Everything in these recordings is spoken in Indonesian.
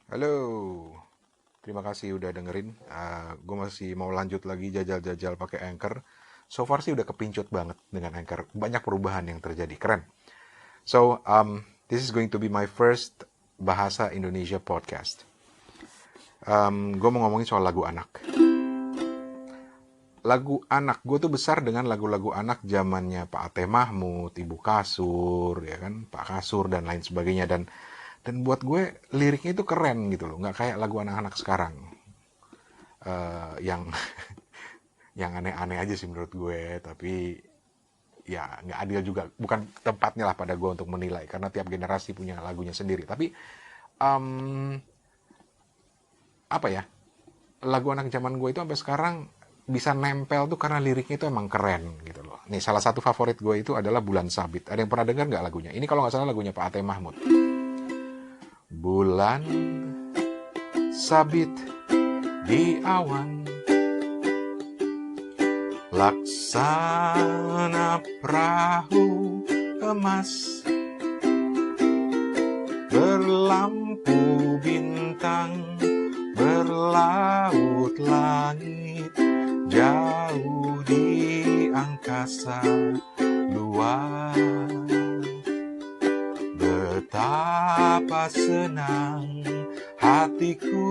Halo, terima kasih udah dengerin. Gue masih mau lanjut lagi jajal-jajal pakai Anchor. So far sih udah kepincut banget dengan Anchor. Banyak perubahan yang terjadi, keren. This is going to be my first Bahasa Indonesia podcast. Gue mau ngomongin soal lagu anak. Lagu anak, gue tuh besar dengan lagu-lagu anak zamannya Pak Ate Mahmud, Ibu Kasur, ya kan, Pak Kasur dan lain sebagainya. Dan buat gue liriknya itu keren gitu loh, nggak kayak lagu anak-anak sekarang yang yang aneh-aneh aja sih menurut gue. Tapi ya nggak adil juga, bukan tempatnya lah pada gue untuk menilai karena tiap generasi punya lagunya sendiri. Tapi um, apa ya, lagu anak zaman gue itu sampai sekarang bisa nempel tuh karena liriknya itu emang keren gitu loh. Nih salah satu favorit gue itu adalah Bulan Sabit. Ada yang pernah dengar nggak lagunya? Ini kalau nggak salah lagunya Pak Ate Mahmud. Bulan sabit di awan, laksana perahu emas, berlampu bintang, berlaut langit, jauh di angkasa luar. Betapa senang hatiku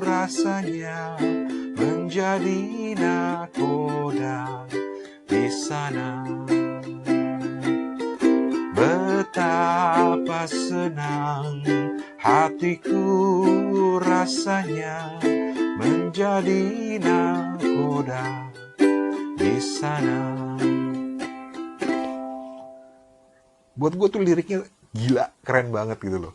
rasanya menjadi nakoda di sana. Betapa senang hatiku rasanya menjadi nakoda di sana. Buat gue tuh liriknya gila, keren banget gitu loh.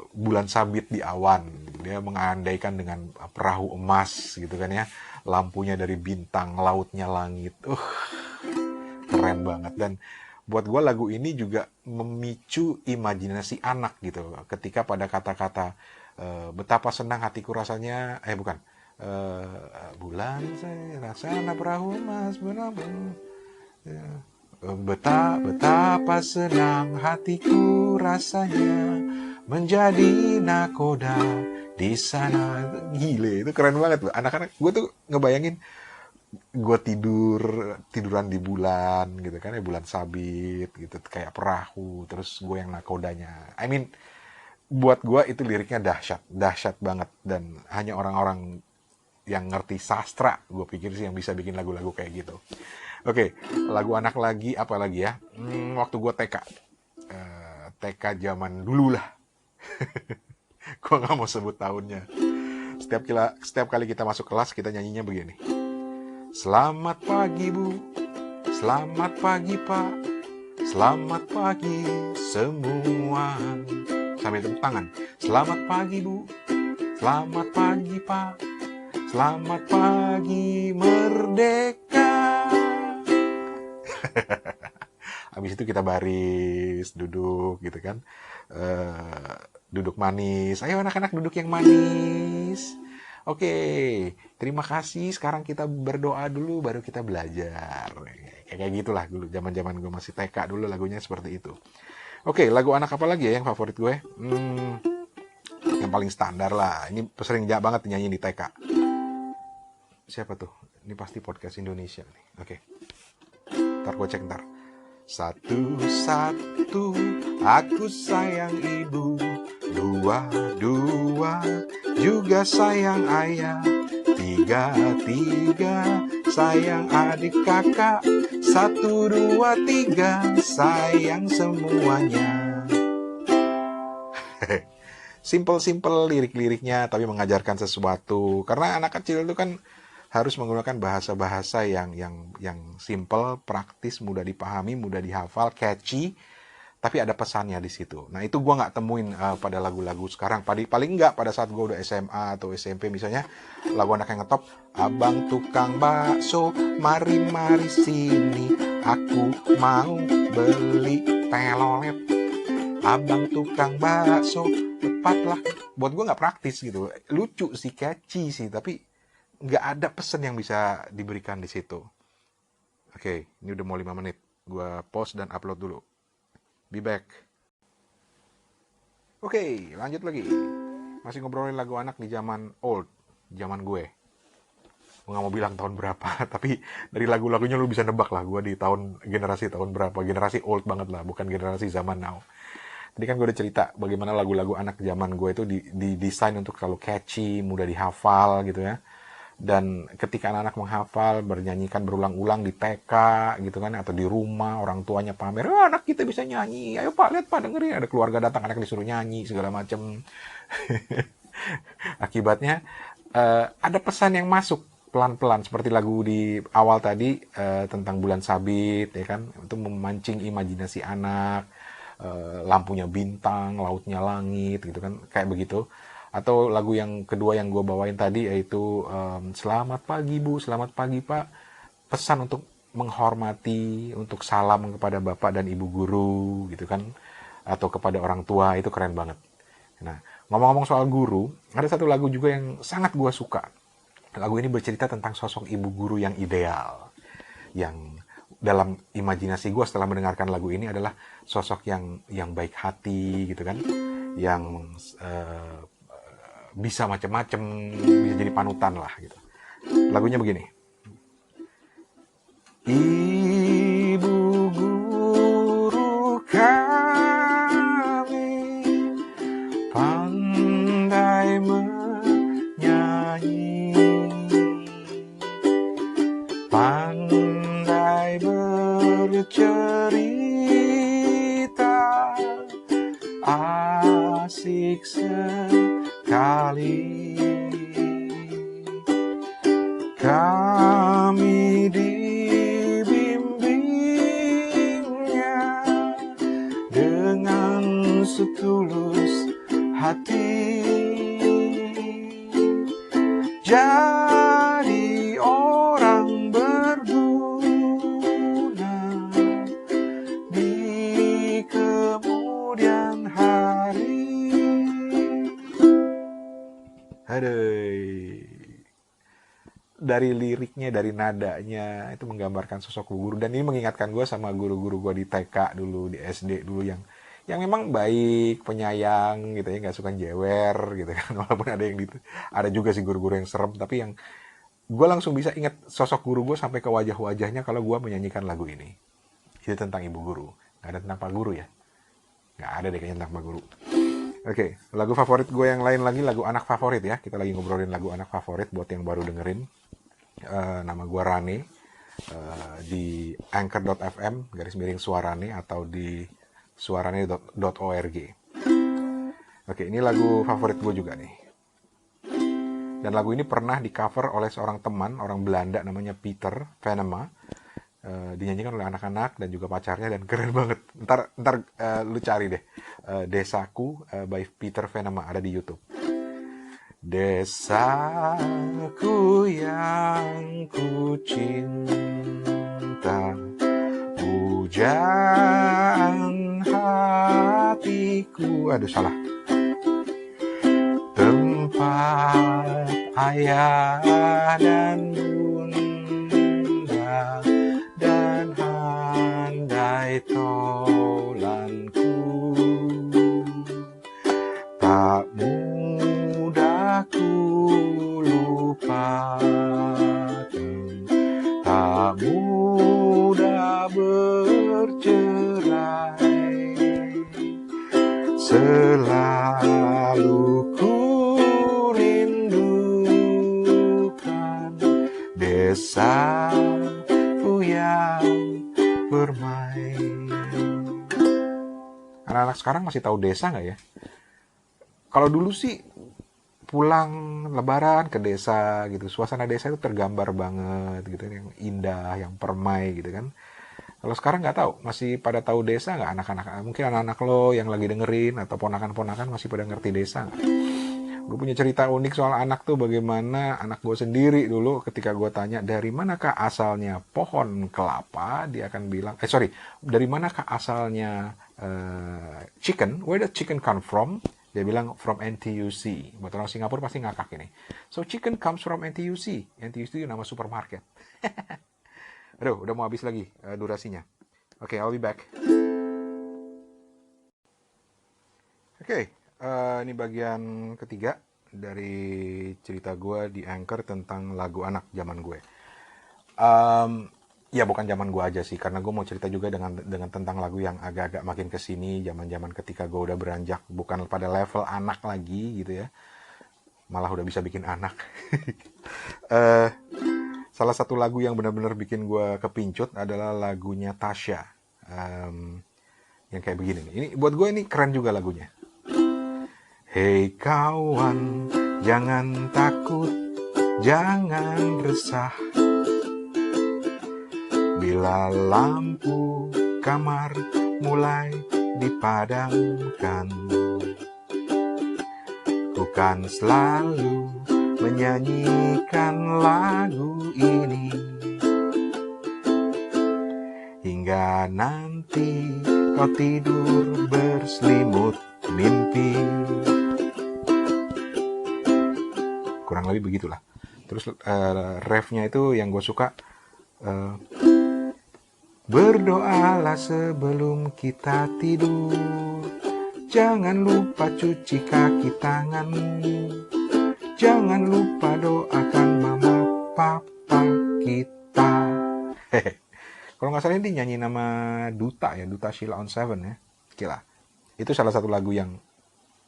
Bulan sabit di awan, dia mengandaikan dengan perahu emas gitu kan ya, lampunya dari bintang, lautnya langit. Keren banget. Dan buat gue lagu ini juga memicu imajinasi anak gitu ketika pada kata-kata betapa senang hatiku rasanya, bukan, bulan saya rasanya perahu emas benar-benar. Betapa senang hatiku rasanya menjadi nakoda di sana. Gile, itu keren banget loh. Anak-anak gue tuh ngebayangin gue tiduran di bulan gitu kan ya, bulan sabit gitu kayak perahu, terus gue yang nakodanya. I mean, buat gue itu liriknya dahsyat, dahsyat banget, dan hanya orang-orang yang ngerti sastra gue pikir sih yang bisa bikin lagu-lagu kayak gitu. Oke, lagu anak lagi apa lagi ya? Waktu gue TK, TK zaman dulu lah. Gue nggak mau sebut tahunnya. Setiap kali kita masuk kelas kita nyanyinya begini. Selamat pagi Bu, selamat pagi Pak, selamat pagi semua. Sambil tepuk tangan. Selamat pagi Bu, selamat pagi Pak, selamat pagi merdeka. Habis itu kita baris, duduk gitu kan. Eh, Duduk manis. Ayo anak-anak duduk yang manis. Oke, terima kasih. Sekarang kita berdoa dulu, baru kita belajar. Kayak gitulah dulu. Zaman-zaman gue masih TK dulu lagunya seperti itu. Oke, lagu anak apa lagi ya yang favorit gue? Yang paling standar lah. Ini sering banget nyanyi di TK. Siapa tuh? Ini pasti podcast Indonesia nih. Oke, ntar gue cek ntar. Satu-satu aku sayang ibu, dua-dua juga sayang ayah, tiga-tiga sayang adik kakak, satu, dua, tiga sayang semuanya. Simple-simple lirik-liriknya tapi mengajarkan sesuatu. Karena anak kecil itu kan harus menggunakan bahasa-bahasa yang simple, praktis, mudah dipahami, mudah dihafal, catchy, tapi ada pesannya di situ. Nah itu gue nggak temuin pada lagu-lagu sekarang. Paling nggak pada saat gue udah SMA atau SMP misalnya, lagu anak yang ngetop, abang tukang bakso, mari mari sini, aku mau beli telolet. Abang tukang bakso, tepatlah. Buat gue nggak praktis gitu. Lucu sih, catchy sih, tapi nggak ada pesan yang bisa diberikan di situ. Oke, ini udah mau 5 menit. Gue pause dan upload dulu. Be back. Oke, lanjut lagi. Masih ngobrolin lagu anak di zaman old, zaman gue. Gue nggak mau bilang tahun berapa, tapi dari lagu-lagunya lu bisa nebak lah gue di generasi tahun berapa. Generasi old banget lah, bukan generasi zaman now. Tadi kan gue udah cerita bagaimana lagu-lagu anak zaman gue itu didesain untuk selalu catchy, mudah dihafal gitu ya. Dan ketika anak-anak menghafal, bernyanyikan berulang-ulang di TK gitu kan, atau di rumah, orang tuanya pamer, anak kita bisa nyanyi, ayo pak, lihat pak, dengerin. Ada keluarga datang, anak disuruh nyanyi, segala macem. Akibatnya ada pesan yang masuk pelan-pelan seperti lagu di awal tadi tentang bulan sabit ya kan, itu memancing imajinasi anak, lampunya bintang, lautnya langit gitu kan, kayak begitu. Atau lagu yang kedua yang gue bawain tadi yaitu selamat pagi bu, selamat pagi pak, pesan untuk menghormati, untuk salam kepada bapak dan ibu guru gitu kan, atau kepada orang tua, itu keren banget. Nah, ngomong-ngomong soal guru, ada satu lagu juga yang sangat gue suka. Lagu ini bercerita tentang sosok ibu guru yang ideal. Yang dalam imajinasi gue setelah mendengarkan lagu ini adalah sosok yang baik hati gitu kan. Yang bisa macam-macam, bisa jadi panutan lah gitu. Lagunya begini. Ibu guru kami pandai menyanyi, pandai bercerita, asik sekali. Kami dibimbingnya dengan setulus hati, jadi orang berguna di kemudian hari. Aduh, dari liriknya, dari nadanya itu menggambarkan sosok guru, dan ini mengingatkan gue sama guru-guru gue di TK dulu, di SD dulu, yang memang baik, penyayang gitu ya, nggak suka jewer gitu kan. Walaupun ada juga sih guru-guru yang serem, tapi yang gue langsung bisa ingat sosok guru gue sampai ke wajah-wajahnya kalau gue menyanyikan lagu ini. Itu tentang ibu guru, nggak ada tentang pak guru ya, nggak ada deh kayaknya tentang pak guru. Oke, lagu favorit gue yang lain lagi, lagu anak favorit ya. Kita lagi ngobrolin lagu anak favorit buat yang baru dengerin. Nama gue Rane, di anchor.fm _suarane atau di suarane.org. Oke, ini lagu favorit gue juga nih. Dan lagu ini pernah di cover oleh seorang teman, orang Belanda namanya Peter Venema. Dinyanyikan oleh anak-anak dan juga pacarnya, dan keren banget. Ntar lu cari deh, Desaku by Peter Venema, ada di YouTube. Desaku yang ku cinta, pujaan hatiku, aduh salah, tempat ayah dan bunda dan handai tolanku, tak mudah ku lupakan, tak mudah bercerai, selalu ku rindukan desaku yang bermain. Anak-anak sekarang masih tahu desa nggak ya? Kalau dulu sih pulang lebaran ke desa gitu, suasana desa itu tergambar banget gitu, yang indah, yang permai gitu kan. Kalau sekarang nggak tahu, masih pada tahu desa nggak anak-anak? Mungkin anak-anak lo yang lagi dengerin atau ponakan-ponakan masih pada ngerti desa nggak? Gue punya cerita unik soal anak tuh, bagaimana anak gue sendiri dulu ketika gue tanya dari manakah asalnya pohon kelapa, dia akan bilang, dari manakah asalnya chicken, where the chicken come from? Dia bilang from NTUC. Buat orang Singapura pasti ngakak ini. So chicken comes from NTUC. NTUC itu nama supermarket. Aduh, udah mau habis lagi durasinya. Oke, I'll be back. Oke, Ini bagian ketiga dari cerita gue di Anchor tentang lagu anak zaman gue. Ya bukan zaman gue aja sih, karena gue mau cerita juga dengan tentang lagu yang agak-agak makin kesini, zaman-zaman ketika gue udah beranjak bukan pada level anak lagi gitu ya, malah udah bisa bikin anak. Eh, Salah satu lagu yang benar-benar bikin gue kepincut adalah lagunya Tasya. Yang kayak begini nih. Ini buat gue ini keren juga lagunya. Hei kawan, jangan takut, jangan resah. Bila lampu kamar mulai dipadamkan, bukan selalu menyanyikan lagu ini hingga nanti kau tidur berselimut mimpi. Kurang lebih begitulah. Terus refnya itu yang gue suka. Berdoalah sebelum kita tidur, jangan lupa cuci kaki tanganmu, jangan lupa doakan mama papa kita. Kalau nggak salah ini nyanyi nama Duta ya, Duta Sheila on Seven ya. Gila. Itu salah satu lagu yang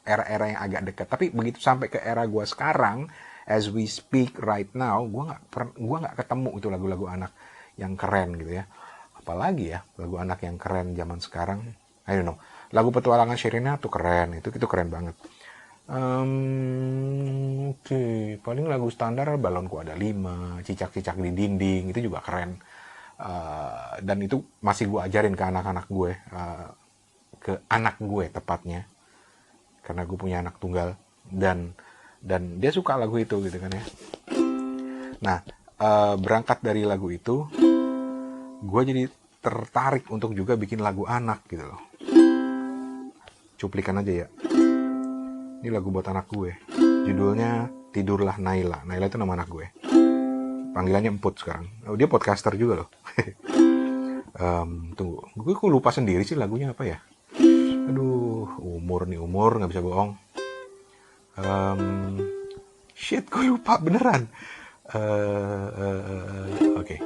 era-era yang agak dekat. Tapi begitu sampai ke era gue sekarang, as we speak right now, gue nggak ketemu itu lagu-lagu anak yang keren gitu ya. Apalagi ya lagu anak yang keren zaman sekarang. I don't know. Lagu Petualangan Sherina tuh keren, itu keren banget. Oke. Paling lagu standar Balonku Ada 5, Cicak-cicak di Dinding, itu juga keren. Dan itu masih gue ajarin ke anak-anak gue, ke anak gue tepatnya, karena gue punya anak tunggal dan dia suka lagu itu gitu kan ya. Nah, berangkat dari lagu itu, gue jadi tertarik untuk juga bikin lagu anak gitu loh. Cuplikan aja ya. Ini lagu buat anak gue. Judulnya Tidurlah Naila. Naila itu nama anak gue. Panggilannya Emput sekarang. Oh, dia podcaster juga loh. Tunggu. Gue kok lupa sendiri sih lagunya apa ya. Aduh, umur gak bisa bohong. Shit, gue lupa beneran. Oke.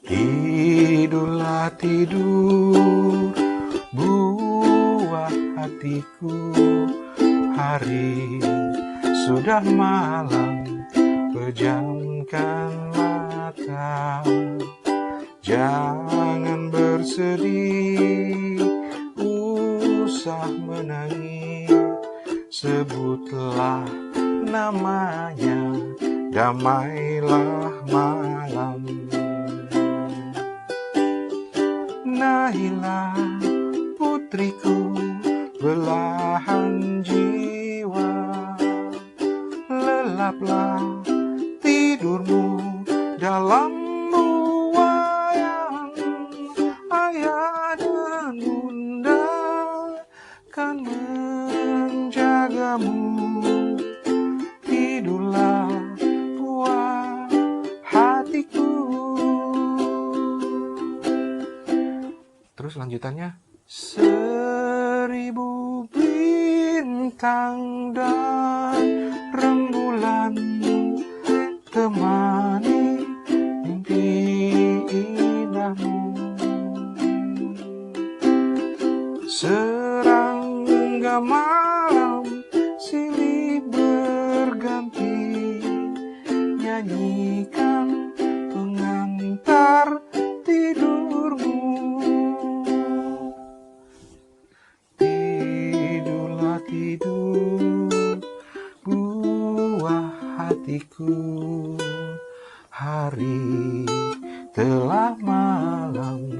Tidurlah tidur, buah hatiku, hari sudah malam, pejamkan mata, jangan bersedih, usah menangis, sebutlah namanya, damailah malam. Naila putriku, belahan jiwa, lelaplah tidurmu dalam buayan, ayah dan bunda kan menjagamu. Tidurlah buah hatiku. Terus lanjutannya, 1000 bintang dan rembulan temani mimpi indahmu, serangga malam silih berganti nyanyikan pengantar tidurmu. Tidurlah tidur, buah hatiku, hari telah malam,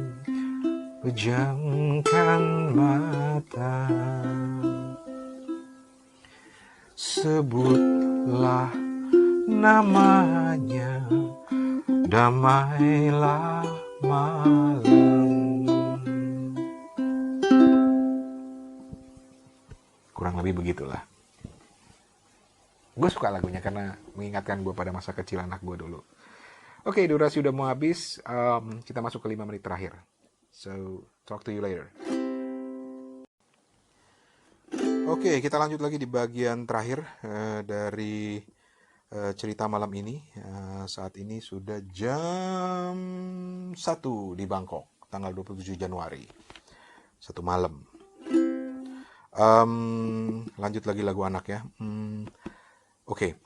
pejamkan mata, sebutlah namanya, damailah malam. Kurang lebih begitulah. Gue suka lagunya karena mengingatkan gue pada masa kecil anak gue dulu. Oke, durasi udah mau habis. Kita masuk ke 5 menit terakhir. So, talk to you later. Oke, kita lanjut lagi di bagian terakhir dari cerita malam ini. Saat ini sudah jam 1 di Bangkok, tanggal 27 Januari. 1 malam. Lanjut lagi lagu anak ya. Oke.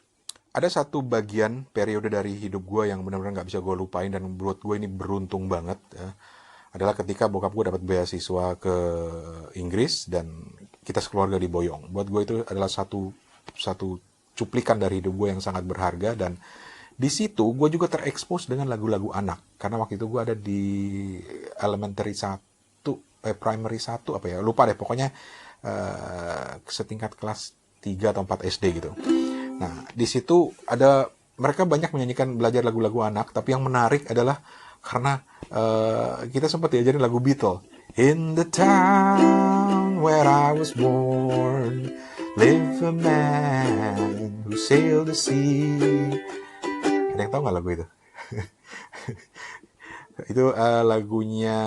Ada satu bagian periode dari hidup gue yang benar-benar nggak bisa gue lupain dan buat gue ini beruntung banget ya. Adalah ketika bokap gue dapat beasiswa ke Inggris dan kita sekeluarga diboyong. Buat gue itu adalah satu cuplikan dari hidup gue yang sangat berharga, dan di situ gue juga terekspos dengan lagu-lagu anak karena waktu itu gue ada di elementary 1, primary 1 apa ya, lupa deh pokoknya, setingkat kelas 3 atau 4 SD gitu. Nah, di situ ada mereka banyak menyanyikan belajar lagu-lagu anak, tapi yang menarik adalah karena kita sempat diajarin lagu Beatles. In the town where I was born, live a man who sailed the sea. Ada yang tahu nggak lagu itu? Itu lagunya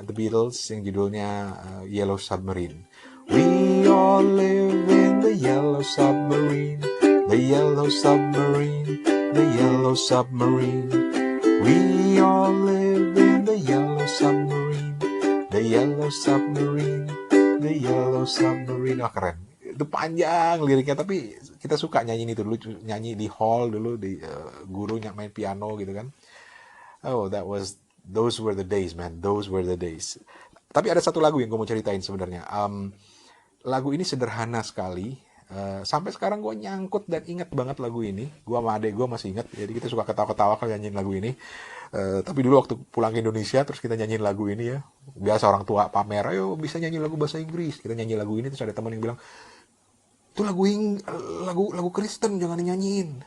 The Beatles yang judulnya Yellow Submarine. We all live in the yellow submarine, the yellow submarine, the yellow submarine. We all live in the yellow submarine, the yellow submarine, the yellow submarine. Oh, keren. Itu panjang liriknya, tapi kita suka nyanyi itu dulu, nyanyi di hall dulu, di guru main piano gitu kan. Oh, those were the days, man. Those were the days. Tapi ada satu lagu yang gue mau ceritain sebenarnya. Lagu ini sederhana sekali. Sampai sekarang gue nyangkut dan inget banget lagu ini. Gue sama adek gue masih inget. Jadi kita suka ketawa-ketawa kalau nyanyiin lagu ini. Tapi dulu waktu pulang ke Indonesia terus kita nyanyiin lagu ini ya. Biasa orang tua pamer, ayo bisa nyanyi lagu bahasa Inggris. Kita nyanyi lagu ini, terus ada teman yang bilang, itu lagu Kristen, jangan dinyanyiin.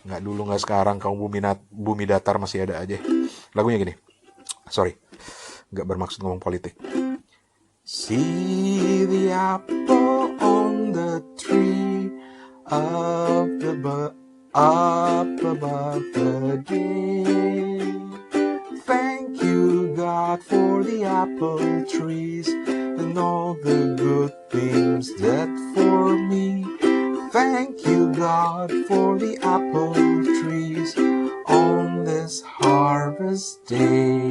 Nggak dulu nggak sekarang, kaum bumi datar masih ada aja. Lagunya gini. Sorry, nggak bermaksud ngomong politik. See the apple on the tree up above the day. Thank you, God, for the apple trees and all the good things that for me. Thank you, God, for the apple trees on this harvest day.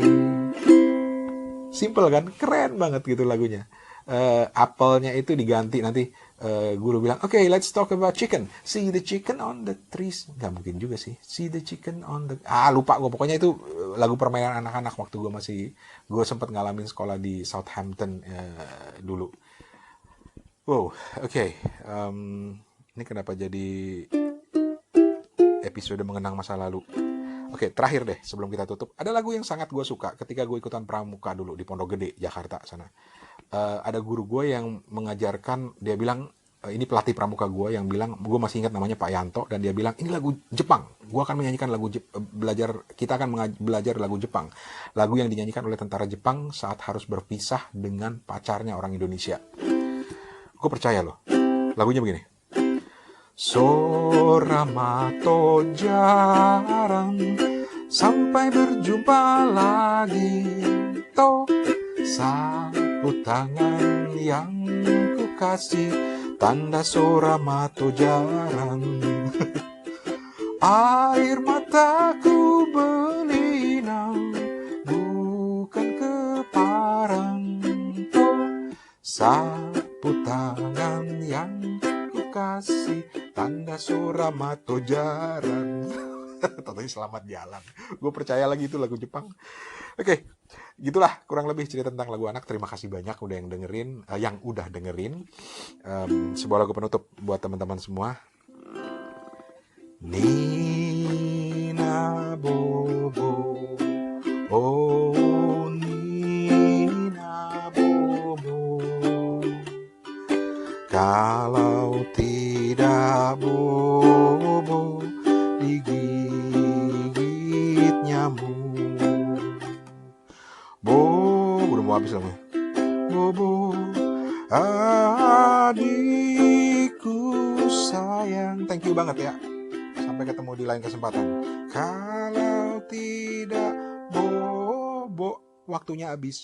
Simple kan? Keren banget gitu lagunya. Apelnya itu diganti nanti guru bilang, okay, let's talk about chicken. See the chicken on the trees. Nggak mungkin juga sih. See the chicken on the... lupa gue. Pokoknya itu lagu permainan anak-anak waktu gue sempat ngalamin sekolah di Southampton dulu. Wow, oke. Ini kenapa jadi episode mengenang masa lalu. Oke, terakhir deh sebelum kita tutup. Ada lagu yang sangat gue suka ketika gue ikutan pramuka dulu di Pondok Gede, Jakarta sana. Ada guru gue yang mengajarkan, dia bilang, ini pelatih pramuka gue yang bilang, gue masih ingat namanya Pak Yanto, dan dia bilang, ini lagu Jepang. Gue akan menyanyikan kita akan belajar lagu Jepang. Lagu yang dinyanyikan oleh tentara Jepang saat harus berpisah dengan pacarnya orang Indonesia. Gue percaya loh. Lagunya begini. Soramato jarang sampai berjumpa lagi, to sapu tangan yang ku kasih, tanda Soramato jarang. Air mataku belinang, bukan keparang, to sapu tangan yang kasih, tanda Soramato jarang. Tentunya selamat jalan. Gue percaya lagi itu lagu Jepang. Oke, gitulah kurang lebih cerita tentang lagu anak. Terima kasih banyak yang udah dengerin. Sebuah lagu penutup buat teman-teman semua. Nina Bobo, oh Nina Bobo, kalau tidak bobo digigit nyamuk. Udah mau habis lagunya. Bobo, adikku sayang. Thank you banget ya. Sampai ketemu di lain kesempatan. Kalau tidak bobo, waktunya habis.